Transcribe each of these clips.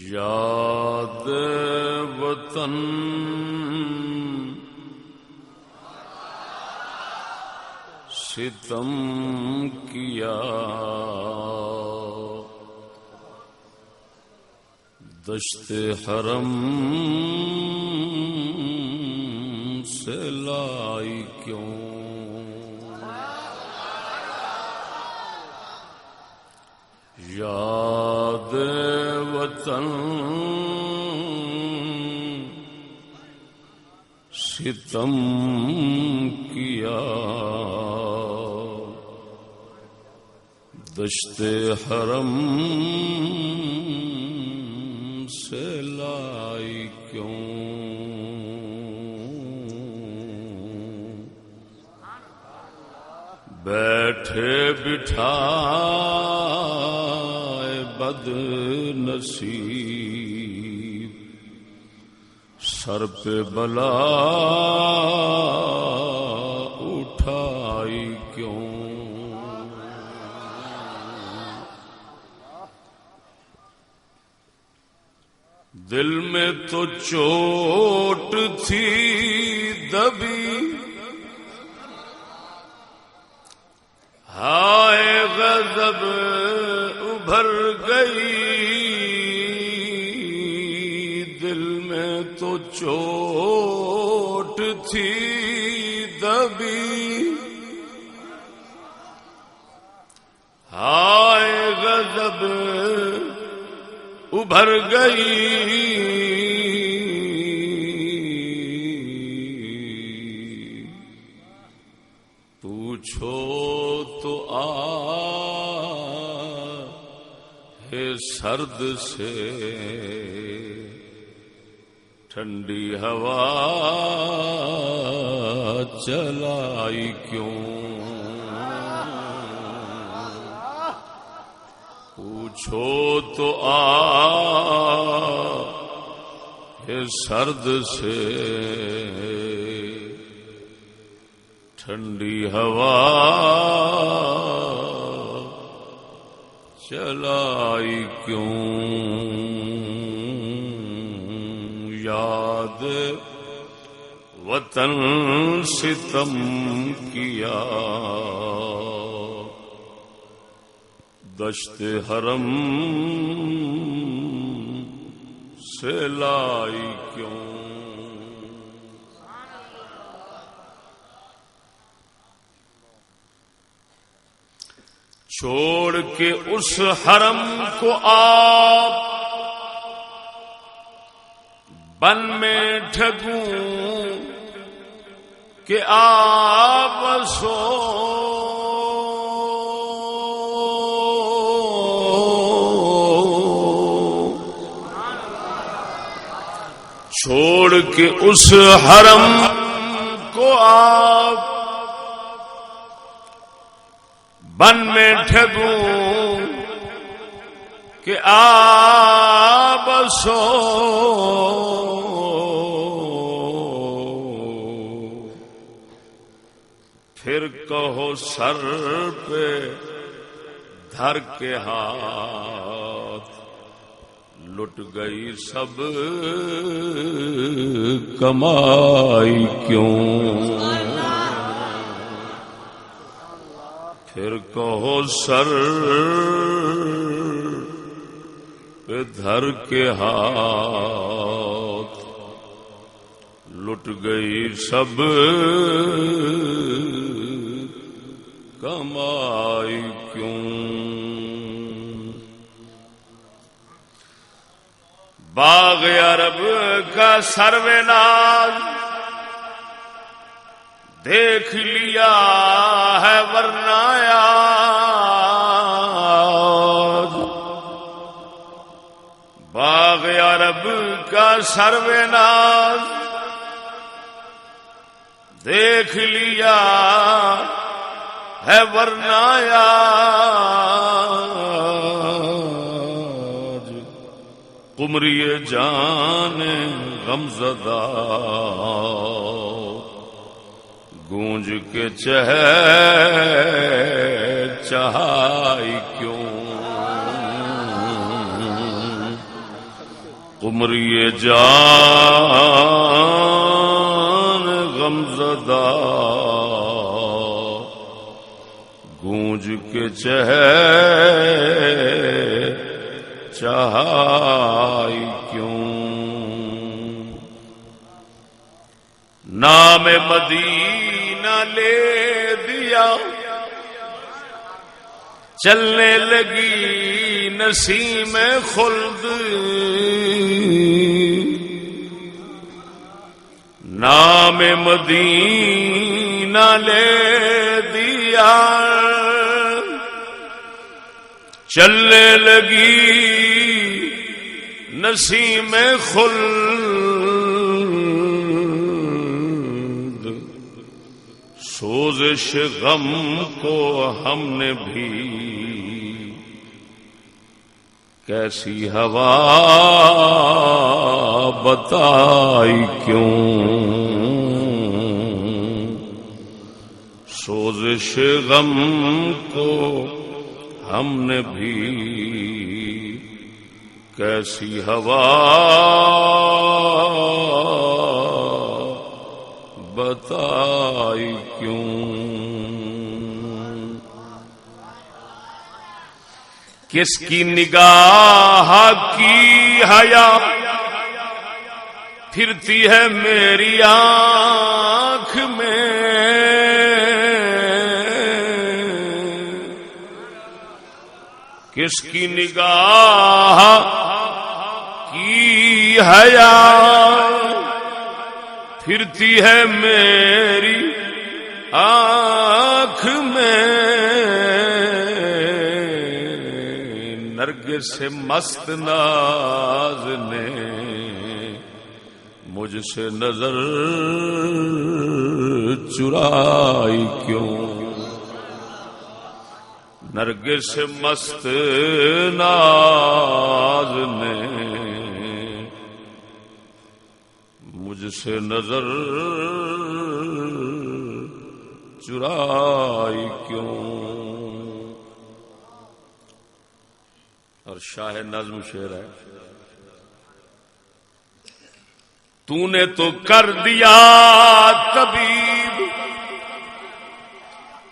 یاد وطن ستم کیا، دشت حرم سے لائی کیوں؟ یاد وطن ستم کیا، دشت حرم سے لائی کیوں؟ بیٹھے بٹھائے بد نصیب، سر پہ بلا اٹھائی کیوں؟ دل میں تو چوٹ تھی دبی، ہائے غضب ابھر گئی، دل میں تو چوٹ تھی دبی، ہائے غضب ابھر گئی، پوچھو تو ہے سرد سے ٹھنڈی ہوا چلائی کیوں؟ پوچھو تو ہے سرد سے ٹھنڈی ہوا چلائی کیوں؟ یاد وطن ستم کیا، دشت حرم سے لائی کیوں؟ چھوڑ کے اس حرم کو آپ بن میں ٹھگوں کہ آپ سو، چھوڑ کے اس حرم کو آپ بن میں ٹھگوں کہ آپ سو، پھر کہو سر پہ دھر کے ہاتھ لٹ گئی سب کمائی کیوں؟ پھر کہو سر پہ دھر کے ہاتھ لٹ گئی سب کمائی کیوں؟ باغ عرب کا سروے ناز دیکھ لیا ہے ورنہ یاد، باغ عرب کا سروے ناز دیکھ لیا ہے ورنہ یاد، قمری جان غمزدہ گونج کے چہائی کیوں؟ قمری جان غمزدہ گونج کے چاہائی کیوں نام مدینہ لے دیا چلنے لگی نسیم خلد نام مدینہ لے دیا چلنے لگی نسیم خلد سوزش غم کو ہم نے بھی کیسی ہوا بتائی کیوں سوزش غم کو ہم نے بھی کیسی ہوا بتائی کیوں کس کی نگاہ کی حیا پھرتی ہے میری آنکھ میں کس کی نگاہ کی حیا پھرتی ہے میری آنکھ میں نرگس سے مست ناز نے مجھ سے نظر چرائی کیوں نرگس سے مست ناز نے مجھ سے نظر چرائی کیوں اور شاہ نظم شعر ہے تو نے تو کر دیا طبیب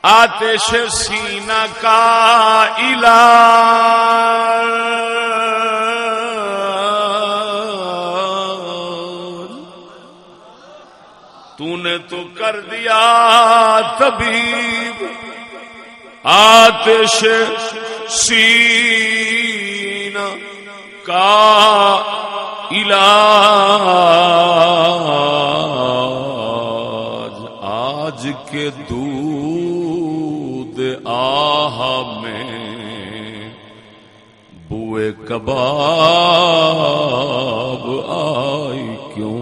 آتش سینہ کا علاج تو نے تو کر دیا طبیب آتش سینہ کا علاج آج کے دودھ آہ میں بوئے کباب آئی کیوں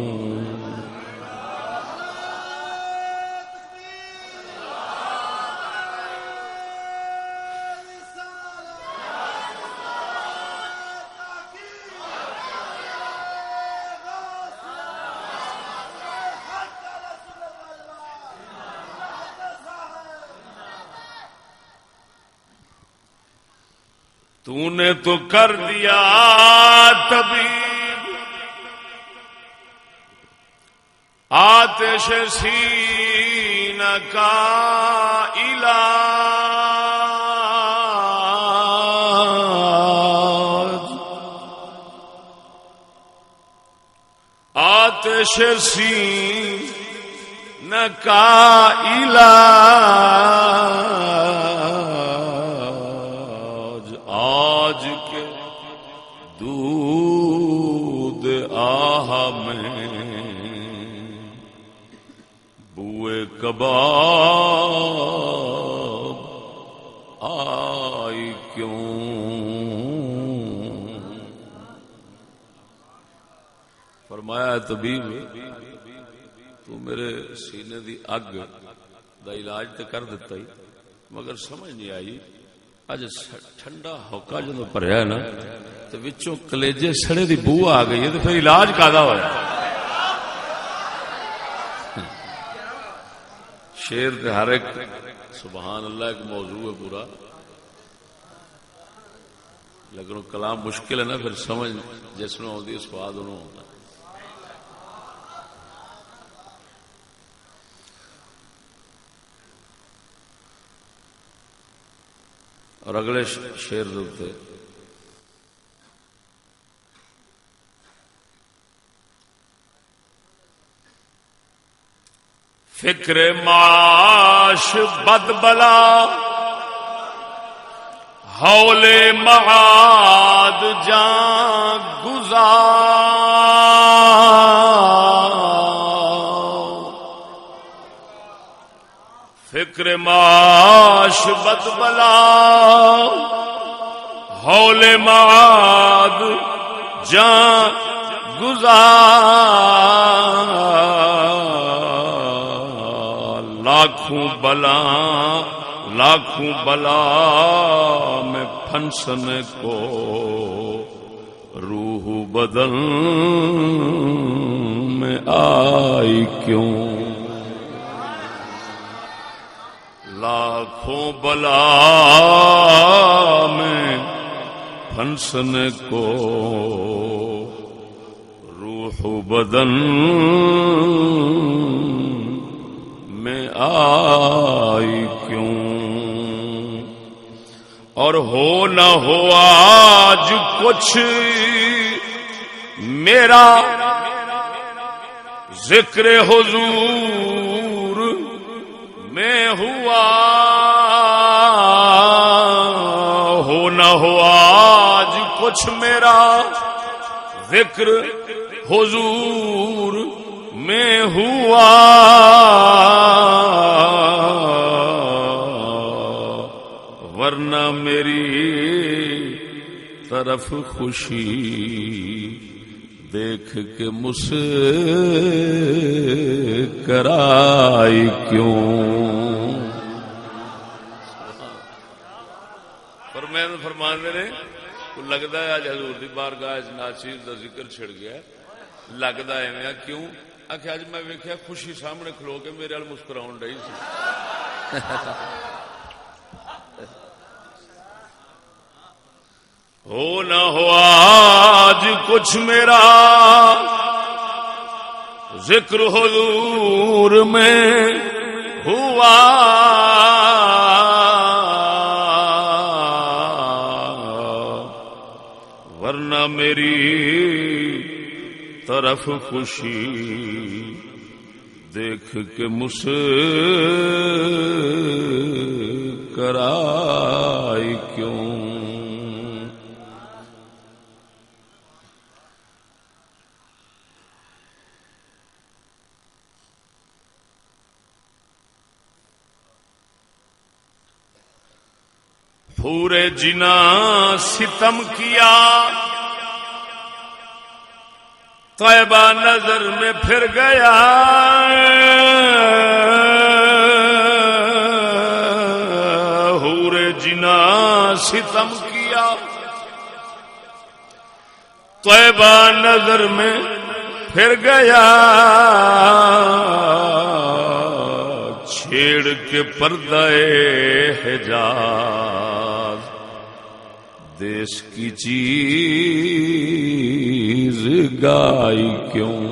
تو نے تو کر دیا طبیب آتش سینہ کا علاج آتش سینہ کا علاج آج کے دودھ آہ میں بوئے کباب آئی کیوں فرمایا طبیب تو میرے سینے دی اگ دا علاج تے کر دیتا ہی مگر سمجھ نہیں آئی اج ٹھنڈا ہوکا جدوں بھریا نا تے وچوں کلیجے سڑے دی بو آ گئی ہے تے پھر علاج کادا ہویا شیر تے ہر ایک سبحان اللہ ایک موضوع ہے پورا لیکن کلام مشکل ہے نا، پھر سمجھ جس میں آتی ہے سواد انہوں ہوتا. اور اگلے شعر دے فکر معاش بد بلا ہول معاد جان گزار. فکر معاش بد بلا ہول معاد جان گزار. لاکھوں بلا میں پھنسن کو روح بدن میں آئی کیوں. لاکھوں بلا میں پھنسن کو روح بدن میں آئی کیوں. اور ہو نہ ہو آج کچھ میرا ذکر حضور میں ہوا. ہو نہ ہو آج کچھ میرا ذکر حضور میں ہوا. ورنہ میری طرف خوشی دیکھ کے مسکرائی کیوں. فرمان نے لگتا ہے اج حضور دی بارگاہ ناچیز دا ذکر چھڑ گیا. لگتا ہے میں کیوں آخر اج میں ویکھیا خوشی سامنے کھلو کے میرے وال مسکراؤن ڈئی سی. ہو نہ ہو آج کچھ میرا ذکر حضور میں ہوا. ورنہ میری طرف خوشی دیکھ کے مسکرائی کیوں. پورے جنا ستم کیا طیبہ نظر میں پھر گیا. حور جنا ستم کیا طیبہ نظر میں پھر گیا. چھیڑ کے پردہ حجاز دیش کی چیز گائی کیوں.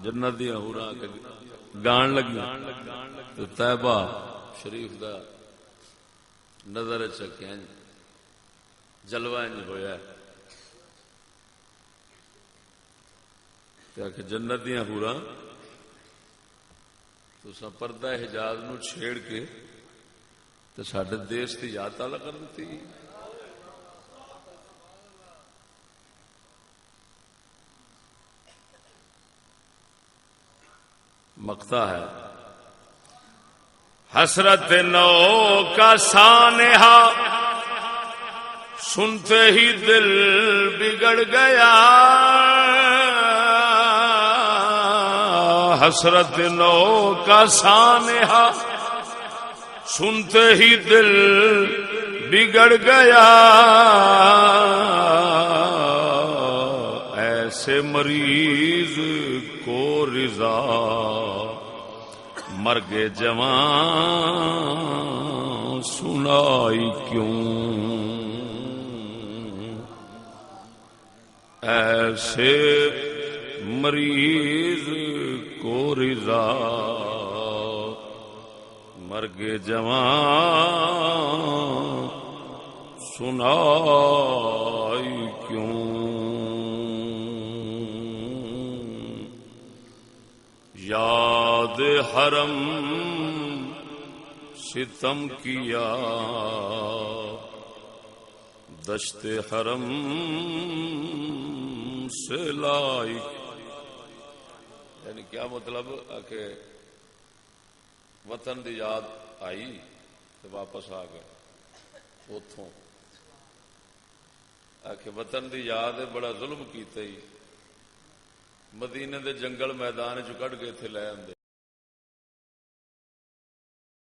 جنت دیا حوراں گان لگی تو طیبہ شریف دا نظر چکیا جلوہ نہیں ہویا. کہ جنت دیا حوراں تو پردہ حجاز نو چھیڑ کے تو ساڈے دیش کی یاد تالا کر دیتی. مقطع ہے حسرت نو کا سانحہ سنتے ہی دل بگڑ گیا. حسرت نو کا سانحہ سنتے ہی دل بگڑ گیا. ایسے مریض کو رضا مرگ جوان سنائی کیوں، ایسے مریض کو رضا مرگ جوان سنائی کیوں، یاد حرم ستم کیا دشت حرم سے لائی، یعنی کیا مطلب کہ وطن دی یاد آئی تو واپس آ گئے اتوں، کہ وطن دی یاد ہے بڑا ظلم کیتا ہی، مدینے دے جنگل میدان چ کڈ کے اتنے لے آندے،